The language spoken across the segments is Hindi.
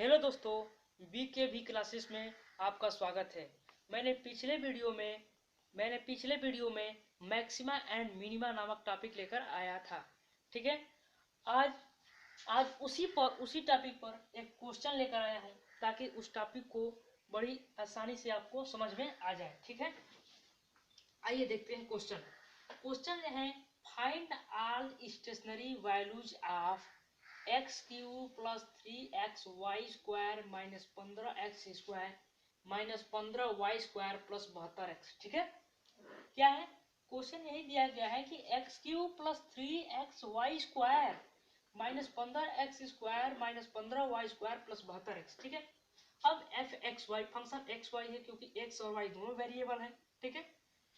हेलो दोस्तों, BKV क्लासेस में आपका स्वागत है। मैंने पिछले वीडियो में मैक्सिमा एंड मिनिमा नामक टॉपिक लेकर आया था। ठीक है, आज आज उसी टॉपिक पर एक क्वेश्चन लेकर आया हूँ ताकि उस टॉपिक को बड़ी आसानी से आपको समझ में आ जाए। ठीक है, आइए देखते हैं क्वेश्चन। क्वेश्चन है, find all stationary values of x cube plus 3xy square minus 15x square minus 15y square plus 72x। ठीक है, क्या है क्वेश्चन? यही दिया गया है कि x cube plus 3xy square minus 15x square minus 15y square plus 72x। ठीक है, अब f x y function x y है क्योंकि एक्स और वाई दोनों वेरिएबल है। ठीक है,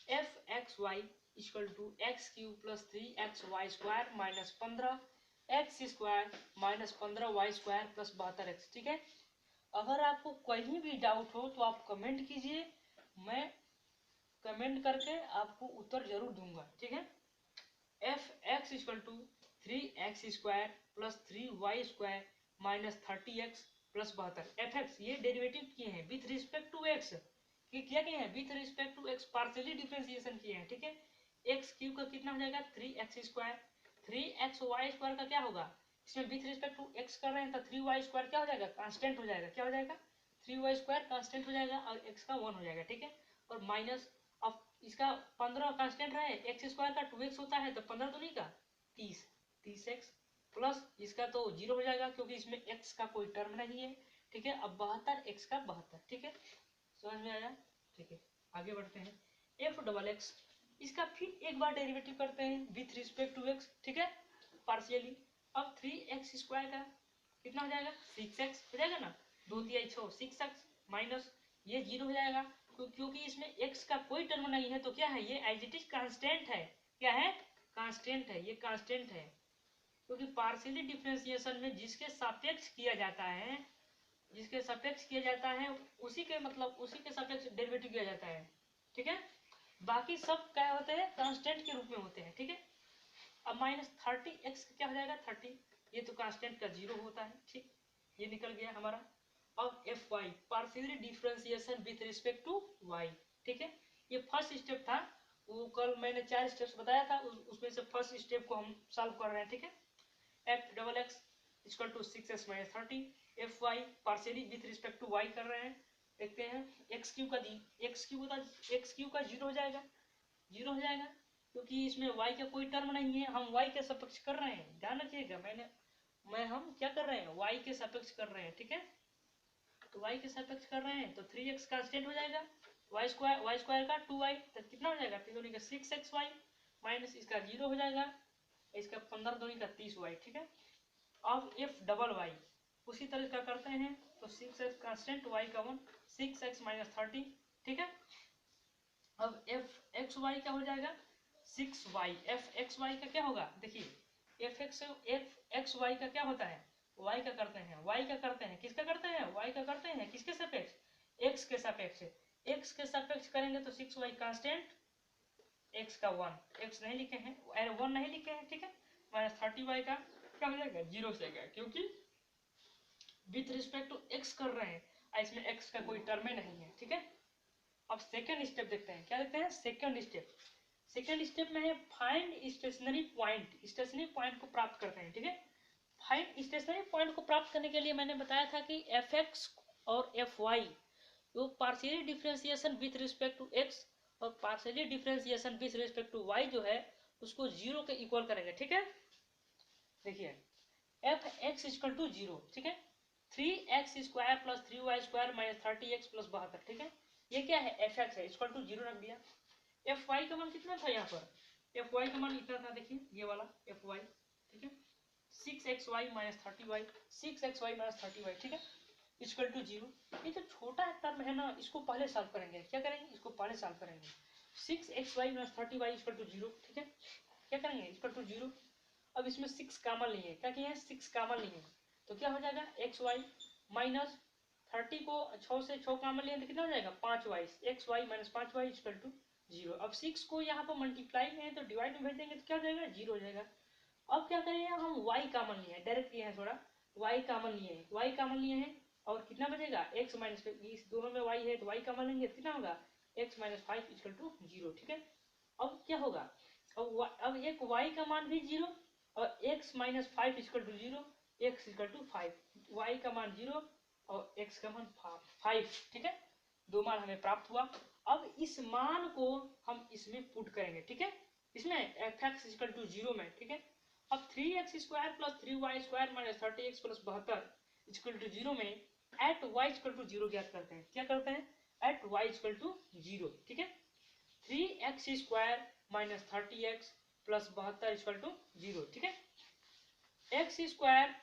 f x y equal to x cube plus 3xy square minus 15x square minus 15y square plus 72x। ठीक है, अगर आपको कहीं भी डाउट हो तो आप कमेंट कीजिए, मैं कमेंट करके आपको उत्तर जरूर दूंगा। ठीक है, f x equal to 3x square plus 3y square minus 30x plus 72। F x ये डेरिवेटिव किए हैं विथ रिस्पेक्ट टू एक्स, क्या किए हैं? With respect to x partially differentiation किए हैं। ठीक है, एक्स क्यू का कितना हो जाएगा? 3x स्क्वायर, 3xy स्क्वायर का क्या होगा? इसमें विथ रिस्पेक्ट टू एक्स कर रहे हैं तो 3y स्क्वायर क्या हो जाएगा? कांस्टेंट हो जाएगा। क्या हो जाएगा? 3y स्क्वायर कांस्टेंट हो जाएगा और x का 1 हो जाएगा। ठीक है, और माइनस अब इसका 15 कांस्टेंट रहे, एक्स स्क्वायर का 2x होता है तो 15 तो नहीं का 30x प्लस इसका तो 0 हो जाएगा क्योंकि इसमें x का कोई टर्म नहीं है। ठीक है, अब 72x का 72। ठीक है, समझ में आया? ठीक है, आगे बढ़ते हैं। एफ डबल एक्स, इसका फिर एक बार डेरिवेटिव करते हैं विथ रिस्पेक्ट टू एक्स। ठीक है, पार्शियली। अब 3x स्क्वायर का कितना हो जाएगा? 6x हो जाएगा ना, 2 3 6 6x माइनस ये 0 हो जाएगा क्योंकि इसमें x का कोई टर्म नहीं है तो क्या है? ये एज इट इज कांस्टेंट है। क्या है? कांस्टेंट है, ये कांस्टेंट है क्योंकि पार्शियली डिफरेंशिएशन में जिसके सापेक्ष किया जाता है, जिसके सापेक्ष किया जाता है उसी के सापेक्ष डेरिवेटिव किया जाता है। ठीक है, बाकी सब क्या होते हैं? कांस्टेंट के रूप में होते हैं। ठीक है, अब माइनस 30x क्या हो जाएगा? 30, ये तो कांस्टेंट का 0 होता है। ठीक, ये निकल गया हमारा। अब f y partially differentiation with respect to y. ठीक है, ये फर्स्ट स्टेप था, वो कल मैंने 4 स्टेप्स बताया था, उसमें से फर्स्ट स्टेप को हम सॉल्व कर रहे हैं। ठीक है, f double x equal to 6x minus 30, f y partially with respect to y कर रहे हैं। देखते हैं एक्स क्यू का 0 हो जाएगा, 0 हो जाएगा क्योंकि इसमें y का कोई टर्म नहीं है, हम y के सापेक्ष कर रहे हैं। ध्यान रखिएगा, हम क्या कर रहे हैं? y के सापेक्ष कर रहे हैं। ठीक है, तो y के सापेक्ष कर रहे हैं तो 3x कांस्टेंट हो जाएगा, y स्क्वायर का 2y तो कितना हो जाएगा? 6xy माइनस इसका 0 हो जाएगा, इसका 15 दूनी का 30y। ठीक है, अब एफ डबल वाई उसी तरह का करते हैं तो 6x कांस्टेंट, y का 1, 6x माइनस 30। ठीक है, अब एफ एक्स वाई क्या हो जाएगा? 6y। एफ एक्स वाई का क्या होगा? देखिए एफ एक्स वाई का क्या होता है? y का करते हैं, किसका करते हैं? y का करते हैं, किसके सापेक्ष? x के सापेक्ष। x के सापेक्ष करेंगे तो 6y कांस्टेंट, x का 1, x नहीं लिखे हैं, 1 नहीं लिखे हैं। ठीक है, माइनस 30y का क्या हो जाएगा? 0 हो जाएगा क्योंकि विथ रिस्पेक्ट टू x कर रहे हैं, इसमें x का कोई टर्म नहीं है। ठीक है, अब सेकंड स्टेप देखते हैं। क्या देखते हैं? सेकंड स्टेप में है फाइंड स्टेशनरी पॉइंट को प्राप्त करते हैं। ठीक है, फाइंड स्टेशनरी पॉइंट को प्राप्त करने के लिए मैंने बताया था कि एफ एक्स और एफ वाई वो partially differentiation with respect to X और partially differentiation with respect to Y जो है उसको 0 के इक्वल करेंगे। ठीक है, देखिए एफ एक्स इक्वल टू 0। ठीक है, 3x square plus 3y square minus 30x plus 72। ठीक है, ये क्या है? एफ एक्स है, इक्वल टू 0 रख दिया। एफ वाई का मान कितना था यहाँ पर? एफ वाई का मान इतना था, देखिए ये वाला एफ वाई। ठीक है, 6xy minus 30y, 6xy minus 30y। ठीक है, इक्वल टू 0। ये जो छोटा टर्म है ना, इसको पहले सॉल्व करेंगे। क्या करेंगे? इसको पहले सॉल्व करेंगे। 6xy minus 30y equal to 0। ठीक है, क्या करेंगे? Equal to 0। अब इसमें 6 कॉमन लिए, क्या किए हैं? 6 कॉमन लिए तो क्या हो जाएगा? xy माइनस 30 को 6 से 6 कॉमन लिए तो कितना हो जाएगा? 5y, xy minus 5y equal to 0। अब 6 को यहाँ पर मल्टीप्लाई में तो डिवाइड में भेज देंगे तो क्या हो जाएगा? 0 हो जाएगा। अब क्या करेंगे? हम y कॉमन लिए हैं, डायरेक्ट लिए हैं, थोड़ा y कॉमन लिए हैं, और कितना बचेगा x माइनस, इस दोनों में y है तो y कॉमन लेंगे, कितना होगा x माइनस 5 इक्वल टू 0। ठीक है, अब क्या होगा, अब एक y का मान भी 0 और x minus 5 equal to 0, x equal to 5, y का मान 0 और x का मान 5। ठीक है, दो मान हमें प्राप्त हुआ। अब इस मान को हम इसमें पुट करेंगे। ठीक है, इसमें f(x) इक्वल टू 0 में। ठीक है, अब 3x square plus 3y square minus 30x plus 72 equal to 0 में एट y इक्वल टू 0 ज्ञात करते हैं। क्या करते हैं, एट y इक्वल टू 0। ठीक है, 3x square minus 30x plus 72 equal to 0। ठीक है, x square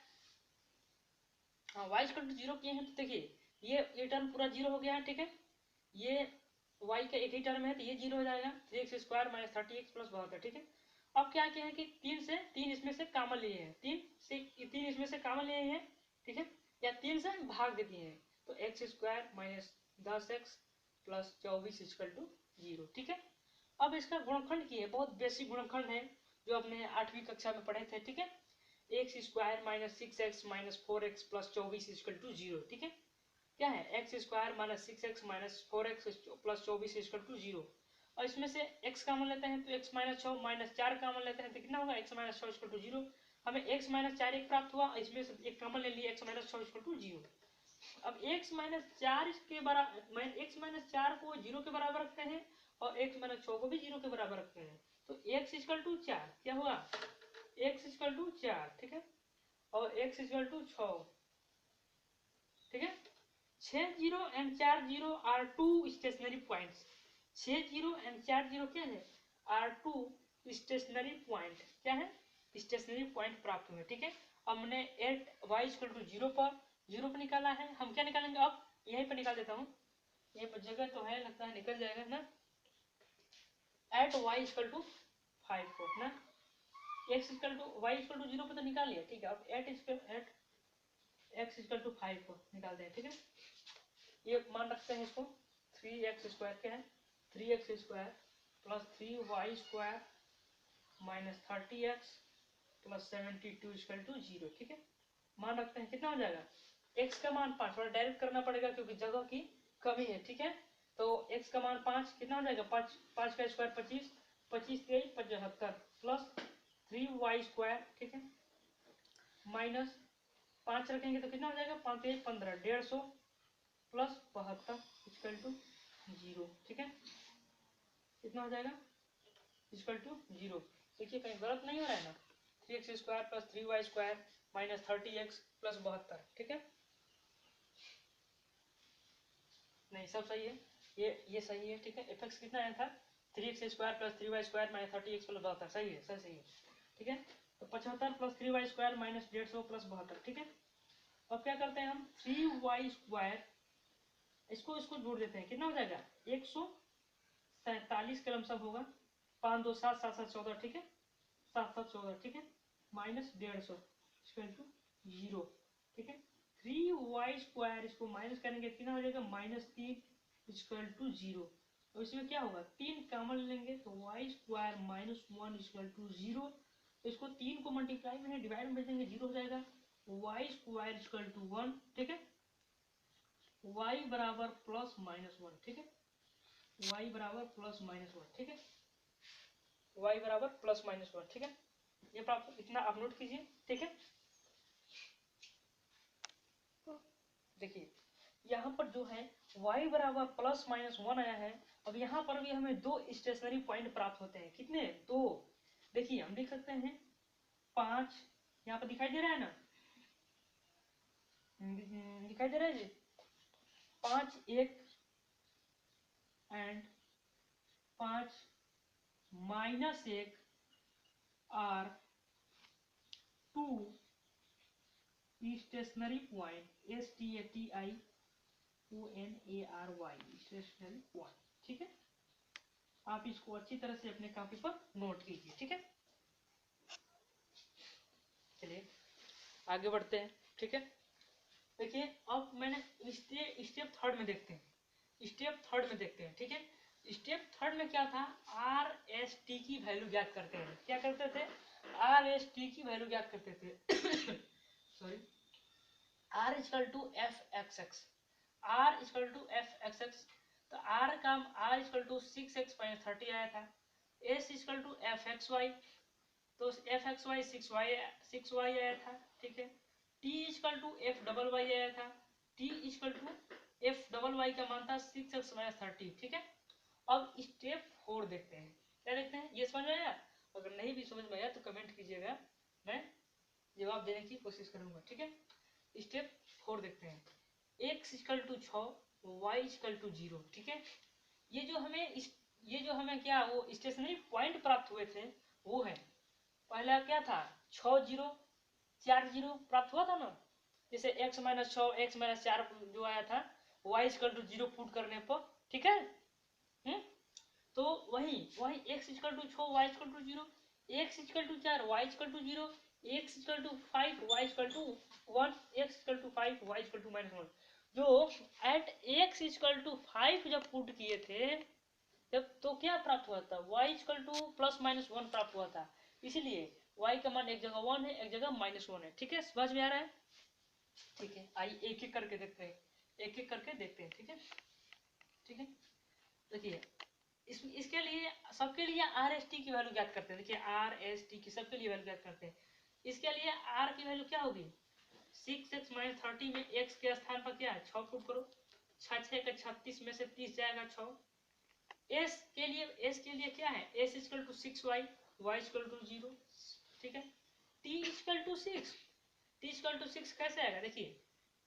y equal to 0 किए हैं तो देखिए ये टर्म पूरा 0 हो गया है। ठीक है, ये y का एक ही टर्म है तो ये 0 हो जाएगा, 3x square minus 30x plus 72। ठीक है, अब क्या किया है कि 3 इसमें से कॉमन लिए हैं, 3 इसमें से कॉमन लिए हैं। ठीक है, या 3 से भाग दे दिए हैं तो x square minus 10x plus 24 equal to 0। ठीक है, अब इसका गुणनखंड किए, बहुत बेसिक गुणनखंड है जो अपने 8वीं कक्षा में पढ़े थे। ठीक है, x square minus 6x minus 4x plus 24 equal to 0। ठीक है, क्या है, x square minus 6x minus 4x plus 24 equal to 0। और इसमें से x कॉमन लेते हैं तो x माइनस 6 माइनस 4 कॉमन लेते हैं तो कितना होगा, x माइनस 6 इक्वल टू 0। हमें x माइनस 4 एक प्राप्त हुआ, इसमें से एक कॉमन ले लिए, x माइनस 6 इक्वल टू 0। अब x माइनस 4 के बराबर, x माइनस 4 को 0 के बराबर रखते हैं और x माइनस 6 को भी 0 के बराबर रखते हैं तो x इक्वल टू 4 क्या हुआ, x इक्वल टू 4। ठीक है, और x इक्वल टू 6। ठीक है, 6 0 and 4 0 are two stationary points. 6 0 and 4 0 क्या है, आर टू स्टेशनरी पॉइंट। क्या है, स्टेशनरी पॉइंट प्राप्त हुए। ठीक है, हमने एट y इक्वल टू 0 पर निकाला है। हम क्या निकालेंगे, अब यहीं पर निकाल देता हूँ, यहीं पर जगह तो है, लगता है निकल जाएगा ना। एट y इक्वल टू 5 पर ना, x equal to y equal to 0 पर तो निकाल लिया। ठीक है, अब एट x इक्वल टू 5 को निकाल दें। ठीक है, ये मान रखते हैं इसको, 3x स्क्वायर क्या है, 3x square plus 3y square minus 30x plus 72 equal to 0। ठीक है, मान रखते हैं, कितना हो जाएगा, x का मान 5, थोड़ा डायरेक्ट करना पड़ेगा क्योंकि जगह की कमी है। ठीक है, तो x का मान 5 कितना हो जाएगा, 5 का स्क्वायर 25, 25 3 75 प्लस 3y स्क्वायर। ठीक है, माइनस 5 रखेंगे तो कितना हो जाएगा, 5 3 15, 150 प्लस 72 इक्वल टू 0। ठीक है, कितना हो जाएगा, इक्वल टू 0। देखिए कहीं गलत नहीं हो रहा है ना, 3x square plus 3y square minus 30x plus 72। ठीक है, नहीं सब सही है, ये सही है। ठीक है, एफ कितना आया था, 3x square plus 3y square minus 30x plus 72, सही है, सही है। ठीक है, तो 75 plus 3y square minus 150 plus 72। ठीक है, अब क्या करते हैं हम, 3y स्क्वायर इसको इसको जोड़ देते हैं, कितना हो जाएगा, 147 का लमसम होगा, 5 2 7 7 7 14। ठीक है, 7 7 14। ठीक है, माइनस 150 इक्वल टू 0। ठीक है, 3y स्क्वायर इसको माइनस करेंगे, कितना हो जाएगा, माइनस 3 इक्वल टू 0। और इसमें क्या होगा, 3 कॉमन लेंगे तो y square minus 1 equal to 0। तो इसको 3 को मल्टीप्लाई में डिवाइड में भेजेंगे, 0 हो जाएगा, y स्क्वायर इक्वल टू 1। ठीक है, y बराबर प्लस माइनस 1। ठीक है, y बराबर प्लस माइनस 1। ठीक है, y बराबर प्लस माइनस 1। ठीक है, ये प्राप्त, इतना आप नोट कीजिए। ठीक है, देखिए यहाँ पर जो है y बराबर प्लस माइनस 1 आया है। अब यहाँ पर भी हमें दो स्टेशनरी पॉइंट प्राप्त होते हैं, कितने, दो। देखिए हम लिख सकते हैं 5, यहाँ पर दिखाई दे रहा है ना, दिखाई दे रहा है जी, 5 1 and 5 minus 1 are two stationary point, STATIONARY stationary point. ठीक है, आप इसको अच्छी तरह से अपने कॉपी पर नोट कीजिए। ठीक है, चलिए आगे बढ़ते हैं। ठीक है, देखिए अब मैंने स्टेप थर्ड में देखते हैं, स्टेप थर्ड में देखते हैं। ठीक है, स्टेप थर्ड में क्या था, RST की वैल्यू ज्ञात करते हैं। क्या करते थे, RST की वैल्यू ज्ञात करते थे sorry, r equal to f x x, r equal to f x x, तो आर का r equal to 6x minus 30 आया था। S equal to f x y, तो एफ एक्स वाई 6y आया था, ठीक है। T equal to f double y आया था, t equal to f double y का मान था 6x माइनस 30, ठीक है। अब स्टेप 4 देखते हैं, क्या देखते हैं, ये समझ में आया? अगर नहीं भी समझ में आया तो कमेंट कीजिएगा, मैं जवाब देने की कोशिश करूंगा, ठीक है। स्टेप 4 देखते हैं, x equal to 6, y equal to 0, ठीक है। ये जो हमें क्या वो स्टेशनरी पॉइंट प्राप्त हुए थे वो है, पहला क्या था 6 0 4 0 प्राप्त हुआ था ना, जैसे x माइनस 6 x माइनस 4 जो आया था y इक्वल टू 0 पुट करने पर, ठीक है। तो वही x equal to 6 y equal to 0, x equal to 4 y equal to 0, x equal to 5 y equal to 1, x equal to 5 y equal to -1, जो एट x इक्वल टू 5 जब पुट किए थे जब, तो क्या प्राप्त हुआ था, y equal two plus minus 1 प्राप्त हुआ था। इसलिए y का मान एक जगह 1 है, एक जगह -1 है, ठीक है। समझ में आ रहा है? ठीक है, आइए एक एक करके देखते हैं, एक एक करके देखते हैं, ठीक है, ठीक है। देखिए इसके लिए सबके लिए आर एस टी की वैल्यू ज्ञात करते हैं, देखिए आर एस टी की सबके लिए वैल्यू ज्ञात करते हैं। इसके लिए आर की वैल्यू क्या होगी, 6x माइनस 30 में x के स्थान पर क्या है 6 पुट करो, 6 6 का 36 में से 30 जाएगा 6। s के लिए क्या है, s equal to 6y, y equal to 0, ठीक है। t equal to 6, t equal to 6 कैसे आएगा, देखिए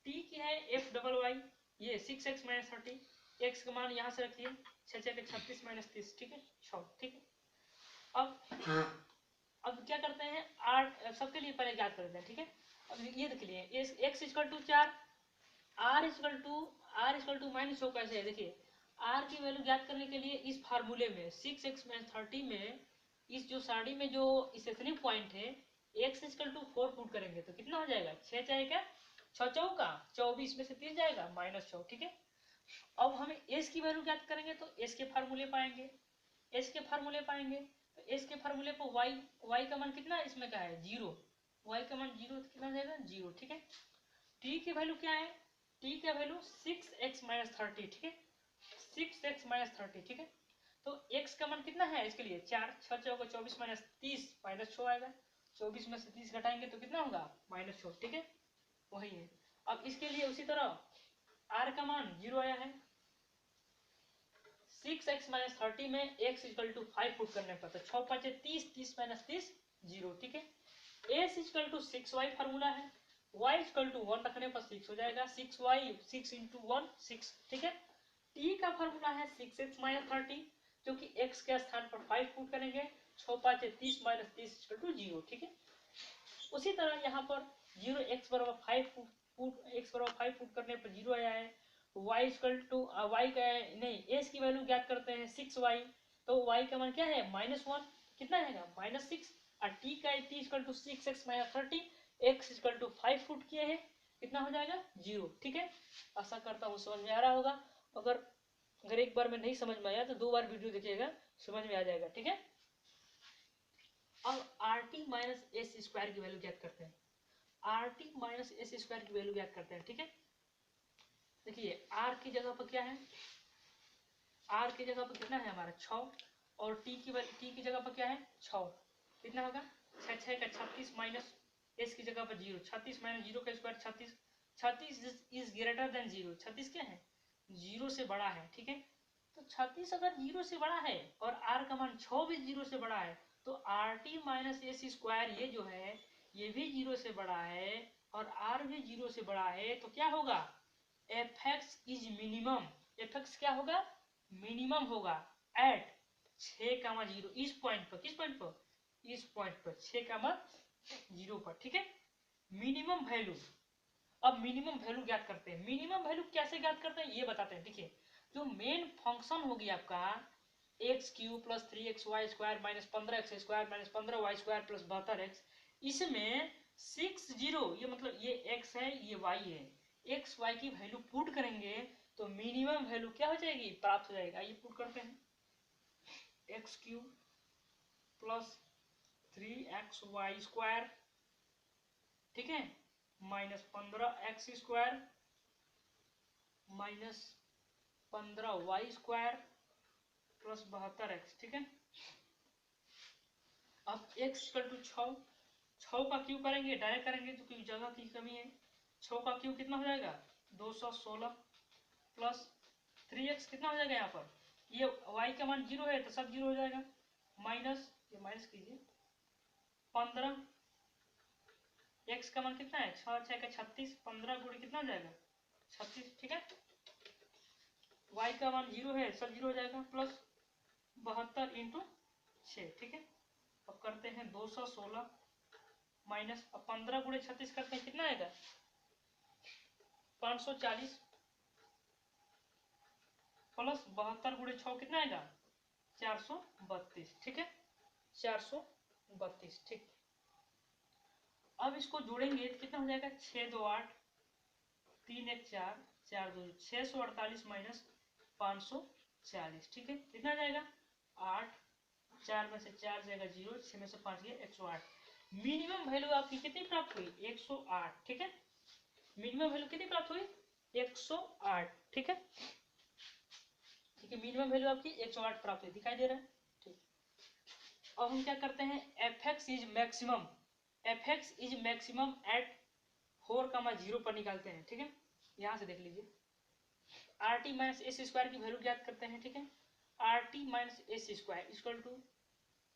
t की है f डबल वाई, ये 6x माइनस 30, x का मान यहाँ से रखिए 6 6 के 36 माइनस 30, ठीक है 6, ठीक है। अब क्या करते हैं, r सबके लिए पहले ज्ञात कर देते हैं, ठीक है। अब ये देख लिए x equal to 4, r equal to minus 6 कैसे है, देखिए r की वैल्यू ज्ञात करने के लिए इस फार्मूले में 6x माइनस 30 में इस जो साड़ी में जो स्टेशनरी पॉइंट है x इक्वल टू 4 पुट करेंगे तो कितना हो जाएगा, 6 जाएगा 6 चौका 24 में से 30 जाएगा -6, ठीक है। अब हमें s की वैल्यू ज्ञात करेंगे तो s के फार्मूले पाएंगे, s के फार्मूले पाएंगे तो s के फार्मूले पर y का मान कितना है, इसमें क्या है 0, y का मान 0 कितना हो जाएगा 0, ठीक है। t की वैल्यू क्या है, t का वैल्यू 6x माइनस 30, ठीक है 6x माइनस 30, ठीक है। तो x का मान कितना है इसके लिए 4, 6 चौका 24 माइनस 30 -6 आएगा, 24 में से 30 घटाएंगे तो कितना होगा -6, ठीक है वही है। अब इसके लिए उसी तरह r का मान 0 आया है, 6x माइनस 30 में x इक्वल टू 5 पुट करने पर, तो 6 5 30, 30 माइनस 30 0, ठीक है। s equal to 6y formula है, y इक्वल टू 1 रखने पर 6 हो जाएगा, 6y 6 इंटू 1 6, ठीक है। t का फार्मूला है 6x माइनस 30, जो कि x के स्थान पर 5 पुट करेंगे, 6 5 30 माइनस 30 इक्वल टू 0, ठीक है। उसी तरह यहाँ पर 0 x बराबर 5 पुट करने पर 0 आया है, y इक्वल टू y का नहीं s की वैल्यू ज्ञात करते हैं 6y, तो y का मान क्या है -1, कितना आएगा -6, और t equal to 6x minus 30, x equal to 5 put किए हैं, कितना हो जाएगा 0, ठीक है। आशा करता हूँ समझ में आ रहा होगा, अगर एक बार में नहीं समझ में आया तो 2 बार वीडियो देखिएगा, समझ में आ जाएगा, ठीक है। अब RT माइनस एस स्क्वायर की वैल्यू ज्ञात करते हैं, RT माइनस एस स्क्वायर की वैल्यू ज्ञात करते हैं, ठीक है। देखिए R की जगह पर क्या है, R की जगह पर कितना है हमारा 6, और T की जगह पर क्या है 6, कितना होगा 6 6 का 36 माइनस S की जगह पर 0, 36 माइनस 0 का स्क्वायर 36, 36 इज ग्रेटर देन 0, 36 क्या है 0 से बड़ा है, ठीक है। तो 36 अगर 0 से बड़ा है और R का मान 6 भी 0 से बड़ा है, तो RT माइनस एस स्क्वायर ये जो है ये भी 0 से बड़ा है और R भी 0 से बड़ा है, तो क्या होगा fx इज मिनिमम, fx क्या होगा मिनिमम होगा एट 6,0 इस पॉइंट पर, किस पॉइंट पर, इस पॉइंट पर 6,0 पर, ठीक है। मिनिमम वैल्यू, अब मिनिमम वैल्यू ज्ञात करते हैं, मिनिमम वैल्यू कैसे ज्ञात करते हैं ये बताते हैं। देखिए जो मेन फंक्शन होगी आपका x cube plus 3xy square minus 15x square minus 15y square plus 72x, इसमें 60 ये मतलब ये x है ये y है, एक्स वाई की वैल्यू पुट करेंगे तो मिनिमम वैल्यू क्या हो जाएगी प्राप्त हो जाएगा, ये पुट करते हैं x cube plus 3xy square, ठीक है minus 15x² minus 15y² plus 72x। ठीक है, अब x इक्वल टू 6, 6 का क्यूब करेंगे, डायरेक्ट करेंगे तो क्योंकि जगह की कमी है। 6 का क्यूब कितना हो जाएगा 216 प्लस 3x कितना हो जाएगा, यहाँ पर ये y का मान 0 है तो सब 0 हो जाएगा, माइनस ये माइनस कीजिए 15, x का मान कितना है 6 6 का 36, 15 गुणे कितना हो जाएगा 36। ठीक है, y का मान 0 है सब 0 हो जाएगा, प्लस 72 इंटू 6। ठीक है, अब करते हैं 216 माइनस, अब 15 गुणे 36 करते हैं कितना आएगा 540 प्लस 72 गुणे 6 कितना आएगा 432। ठीक है, 432। ठीक, अब इसको जोड़ेंगे तो कितना हो जाएगा 6 2 8 3 1 4 4 2 648 माइनस 540। ठीक है, कितना आ जाएगा 8, 4 में से 4 जाएगा 0, 6 में से 5 गया 108। मिनिमम वैल्यू आपकी कितनी प्राप्त हुई 108। ठीक है, मिनिमम वैल्यू कितनी प्राप्त हुई 108। ठीक है, ठीक है, मिनिमम वैल्यू आपकी 108 प्राप्त हुई, दिखाई दे रहा है। ठीक, अब हम क्या करते हैं fx is maximum, fx is maximum at 4,0 पर निकालते हैं। ठीक है, यहां से देख लीजिए rt माइनस एस स्क्वायर की वैल्यू ज्ञात करते हैं। ठीक है, rt minus s square equal to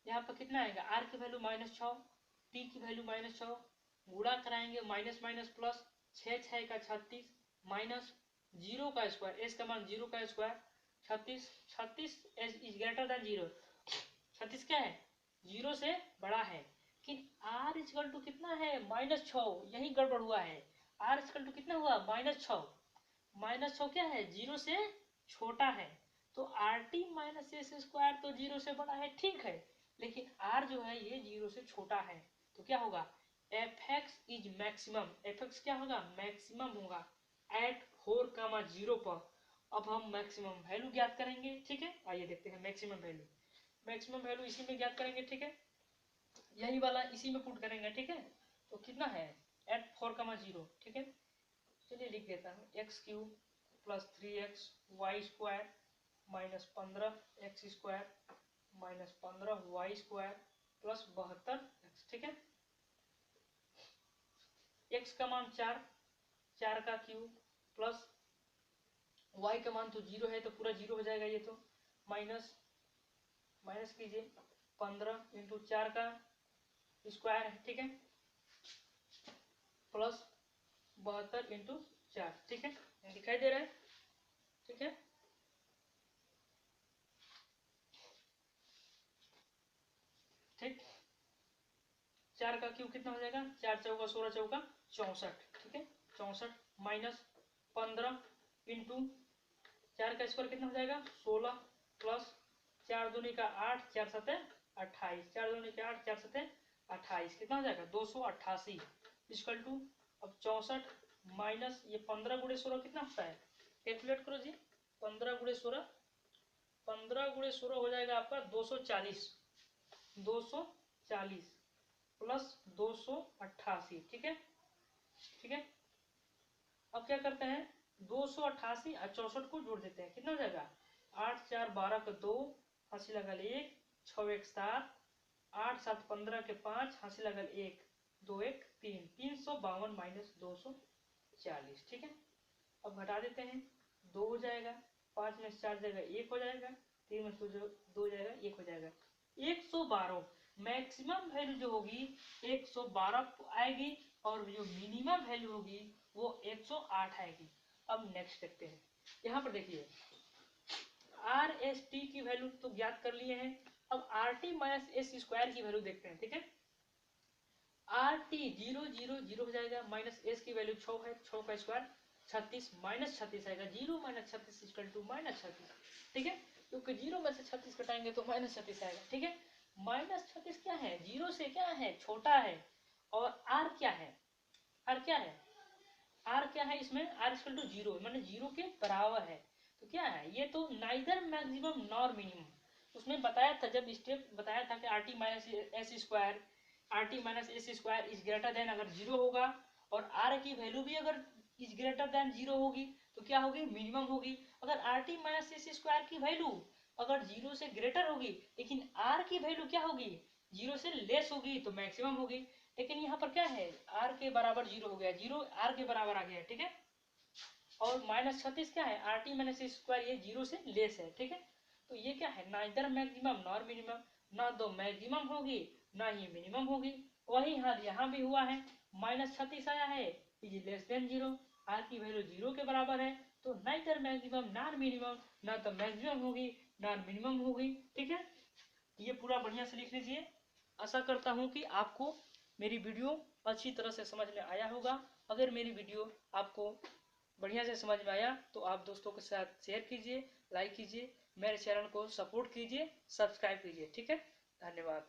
यहाँ पर कितना आएगा r की वैल्यू -6, t की वैल्यू -6, गुणा कराएंगे माइनस माइनस प्लस 6 6 का 36 माइनस 0 का स्क्वायर, s का मान 0 का स्क्वायर 36, 36 इज ग्रेटर देन 0, 36 क्या है 0 से बड़ा है, लेकिन r इक्वल टू कितना है -6, यही गड़बड़ हुआ है। r इक्वल टू कितना हुआ -6, -6 क्या है 0 से छोटा है, तो rt माइनस एस स्क्वायर तो 0 से बड़ा है, ठीक है, लेकिन r जो है ये 0 से छोटा है, तो क्या होगा fx इज मैक्सिमम, fx क्या होगा मैक्सिमम होगा एट 4,0 पर। अब हम मैक्सिमम वैल्यू ज्ञात करेंगे। ठीक है, आइए देखते हैं मैक्सिमम वैल्यू, मैक्सिमम वैल्यू इसी में ज्ञात करेंगे। ठीक है, यही वाला इसी में पुट करेंगे। ठीक है, तो कितना है एट 4,0। ठीक है, चलिए लिख देता हूँ x cube plus 3x y² minus 15x² minus 15y² plus 72x। ठीक है, x का मान 4, 4 का क्यूब प्लस y का मान तो 0 है तो पूरा 0 हो जाएगा, ये तो माइनस माइनस कीजिए 15 इंटू 4 का स्क्वायर है। ठीक है, प्लस 72 इंटू 4। ठीक है, दिखाई दे रहा है। ठीक है, ठीक, 4 का क्यूब कितना हो जाएगा 4 चौका 16 चौका 64। ठीक है, 64 माइनस 15 इंटू 4 का स्क्वायर कितना हो जाएगा 16 प्लस 4 दूनी का 8 4 सते 28, 4 दूनी का 8 4 सते 28 कितना हो जाएगा 288 इक्वल टू, अब 64 माइनस ये 15 गुणे 16 कितना होता है, कैलकुलेट करो जी 15 गुणे 16, 15 गुणे 16 हो जाएगा आपका 240, 240 प्लस 288। ठीक है, ठीक है, अब क्या करते हैं 288 और 64 को जोड़ देते हैं, कितना हो जाएगा 8 4 12 का 2 हंसी लगल 1 6 1 7 8 7 15 के 5 हंसी लगल 1 2 1 3 352 माइनस 240। ठीक है, अब घटा देते हैं 2 हो जाएगा, 5 में 4 जाएगा 1 हो जाएगा, 3 में 2 जाएगा 1 हो जाएगा, 112 मैक्सिमम वैल्यू जो होगी 112 आएगी और जो मिनिमम वैल्यू होगी वो 108 आएगी। अब नेक्स्ट देखते हैं, यहाँ पर देखिए आर एस टी की वैल्यू तो ज्ञात कर लिए हैं, अब R T minus s square की वैल्यू देखते हैं। ठीक है, आर टी 0 0 0 हो जाएगा, माइनस एस की वैल्यू 6 है, 6 का स्क्वायर 36 माइनस 36 आएगा, 0 माइनस 36 इक्वल टू माइनस 36। ठीक है, क्योंकि 0 में से 36 घटाएंगे तो माइनस 36 आएगा। ठीक है, माइनस 36 क्या है 0 से क्या है छोटा है, और आर क्या है, आर क्या है, आर क्या है इसमें आर इक्वल टू 0 माने 0 के बराबर है, तो क्या है ये तो नाइदर मैक्सिमम नॉर मिनिमम। उसमें बताया था, जब स्टेप बताया था कि R T minus s square, R T minus s square is greater than, अगर 0 होगा और आर की वैल्यू भी अगर इज ग्रेटर देन 0 होगी तो क्या होगी, मिनिमम होगी। अगर R T minus s square की वैल्यू अगर 0 से ग्रेटर होगी लेकिन आर की वैल्यू क्या होगी, 0 से लेस होगी तो मैक्सिमम होगी। लेकिन यहाँ पर क्या है, आर के बराबर 0 हो गया, 0 आर के बराबर आ गया, ठीक है। और -36 क्या है, आर टी माइनस स्क्वायर, ये 0 से लेस है, ठीक है। तो ये क्या है, नाइदर मैक्सिमम नॉर मिनिमम, ना तो मैक्सिमम होगी ना ही मिनिमम होगी। वही हाल यहाँ भी हुआ है, -36 आया है, इज लेस देन 0, आर की वैल्यू 0 के बराबर है, तो नाइदर मैक्सिमम नॉर मिनिमम, ना तो मैक्सिमम होगी नॉर मिनिमम होगी, ठीक है। ये पूरा बढ़िया से लिख लीजिए। आशा करता हूँ कि आपको मेरी वीडियो अच्छी तरह से समझ में आया होगा। अगर मेरी वीडियो आपको बढ़िया से समझ में आया तो आप दोस्तों के साथ शेयर कीजिए, लाइक कीजिए, मेरे चैनल को सपोर्ट कीजिए, सब्सक्राइब कीजिए, ठीक है। धन्यवाद।